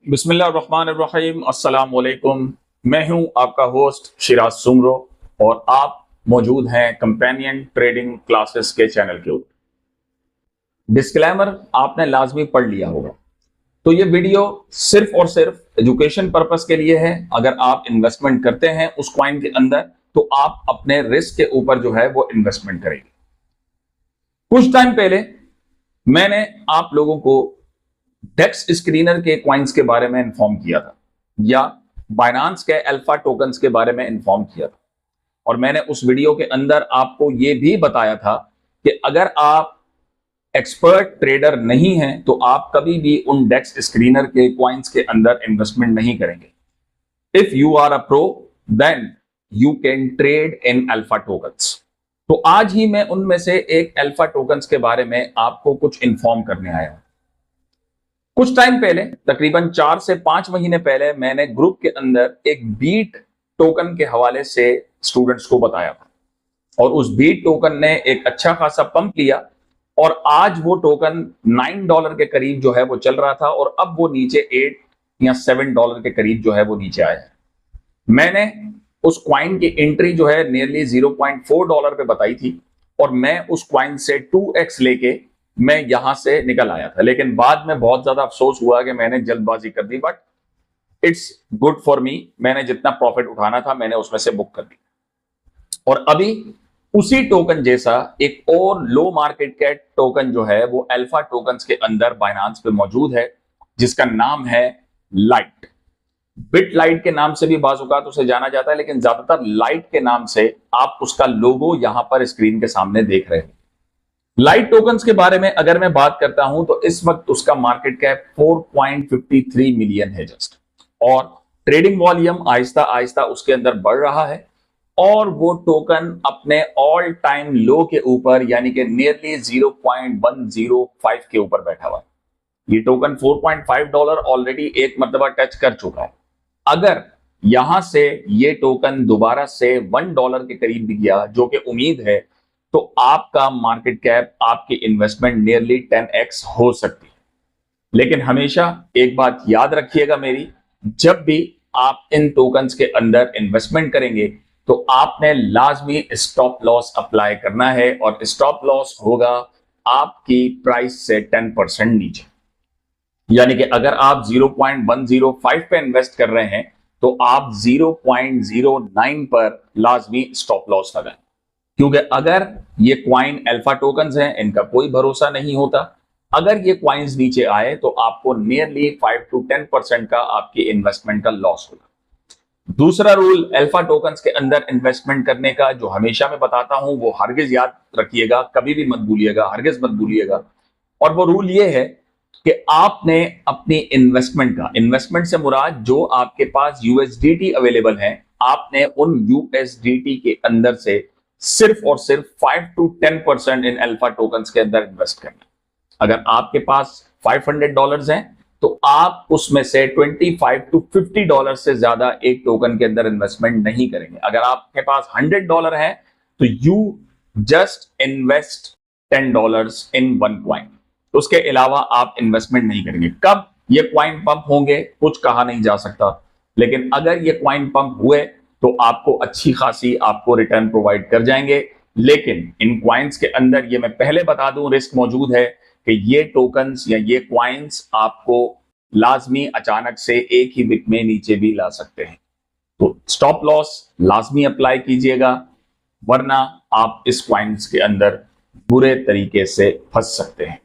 बिस्मिल्लाहिर्रहमानिर्रहीम, अस्सलाम वालेकुम। मैं हूं आपका होस्ट शिराज सुमरो और आप मौजूद हैं कंपेनियन ट्रेडिंग क्लासेस के चैनल के ऊपर। डिस्क्लेमर आपने लाजमी पढ़ लिया होगा, तो ये वीडियो सिर्फ और सिर्फ एजुकेशन पर्पस के लिए है। अगर आप इन्वेस्टमेंट करते हैं उस कॉइन के अंदर तो आप अपने रिस्क के ऊपर जो है वो इन्वेस्टमेंट करेंगे। कुछ टाइम पहले मैंने आप लोगों को डेक्स स्क्रीनर के कॉइन्स के बारे में इन्फॉर्म किया था या बाइनांस के अल्फा टोकन्स के बारे में इन्फॉर्म किया था, और मैंने उस वीडियो के अंदर आपको यह भी बताया था कि अगर आप एक्सपर्ट ट्रेडर नहीं हैं तो आप कभी भी उन डेक्स स्क्रीनर के कॉइन्स के अंदर इन्वेस्टमेंट नहीं करेंगे। If you are a pro then you can trade in alpha tokens. तो आज ही मैं उनमें से एक अल्फा टोकन्स के बारे में आपको कुछ इन्फॉर्म करने आया हूं। कुछ टाइम पहले, तकरीबन 4 से 5 महीने पहले, मैंने ग्रुप के अंदर एक बीट टोकन के हवाले से स्टूडेंट्स को बताया था, और उस बीट टोकन ने एक अच्छा खासा पंप लिया और आज वो टोकन $9 के करीब जो है वो चल रहा था, और अब वो नीचे $8 या $7 के करीब जो है वो नीचे आया है। मैंने उस क्वाइन की एंट्री जो है नियरली $0.4 पे बताई थी, और मैं उस क्वाइन से 2x लेके मैं यहां से निकल आया था, लेकिन बाद में बहुत ज्यादा अफसोस हुआ कि मैंने जल्दबाजी कर दी। But it's good for me, मैंने जितना प्रॉफिट उठाना था मैंने उसमें से बुक कर दिया। और अभी उसी टोकन जैसा एक और लो मार्केट कैप टोकन जो है वो अल्फा टोकन्स के अंदर बाइनांस पे मौजूद है, जिसका नाम है लाइट। बिट लाइट के नाम से भी बाज़-औक़ात उसे जाना जाता है, लेकिन ज्यादातर लाइट के नाम से आप उसका लोगो यहां पर स्क्रीन के सामने देख रहे हैं। लाइट टोकन्स के बारे में अगर मैं बात करता हूं तो इस वक्त उसका मार्केट कैप 4.53 मिलियन है जस्ट, और ट्रेडिंग वॉल्यूम आहिस्ता आहिस्ता उसके अंदर बढ़ रहा है, और वो टोकन अपने ऑल टाइम लो के ऊपर यानी कि नियरली 0.105 के ऊपर बैठा हुआ है। ये टोकन $4.5 ऑलरेडी एक मर्तबा टच कर चुका है। अगर यहां से ये टोकन दोबारा से $1 के करीब भी गया, जो कि उम्मीद है, तो आपका मार्केट कैप, आपकी इन्वेस्टमेंट नियरली 10x हो सकती है। लेकिन हमेशा एक बात याद रखिएगा मेरी, जब भी आप इन टोकन्स के अंदर इन्वेस्टमेंट करेंगे तो आपने लाजमी स्टॉप लॉस अप्लाई करना है, और स्टॉप लॉस होगा आपकी प्राइस से 10% नीचे। यानी कि अगर आप 0.105 पे इन्वेस्ट कर रहे हैं तो आप 0.09 पर लाजमी स्टॉप लॉस लगाएं, क्योंकि अगर ये क्वाइन अल्फा टोकन्स हैं, इनका कोई भरोसा नहीं होता। अगर ये क्वाइंस नीचे आए तो आपको नियरली 5 to 10% का आपकी इन्वेस्टमेंट का लॉस होगा। दूसरा रूल अल्फा टोकन्स के अंदर इन्वेस्टमेंट करने का जो हमेशा मैं बताता हूं, वो हरगिज याद रखिएगा, कभी भी मत भूलिएगा, हरगिज मत भूलिएगा। और वो रूल ये है कि आपने अपनी इन्वेस्टमेंट से मुराद जो आपके पास USDT अवेलेबल है, आपने उन USDT के अंदर से सिर्फ और सिर्फ 5 to 10% इन अल्फा टोकन्स के अंदर इन्वेस्ट करना। अगर आपके पास $500 हैं तो आप उसमें से $25 to $50 से ज्यादा एक टोकन के अंदर इन्वेस्टमेंट नहीं करेंगे। अगर आपके पास $100 है तो you just invest $10 in one coin, उसके अलावा आप इन्वेस्टमेंट नहीं करेंगे। कब ये क्वाइन पंप होंगे कुछ कहा नहीं जा सकता, लेकिन अगर ये क्वाइन पंप हुए तो आपको अच्छी खासी आपको रिटर्न प्रोवाइड कर जाएंगे। लेकिन इन क्वाइंस के अंदर ये मैं पहले बता दूं, रिस्क मौजूद है कि ये टोकन्स या ये क्वाइंस आपको लाजमी अचानक से एक ही विक में नीचे भी ला सकते हैं। तो स्टॉप लॉस लाजमी अप्लाई कीजिएगा, वरना आप इस क्वाइंस के अंदर बुरे तरीके से फंस सकते हैं।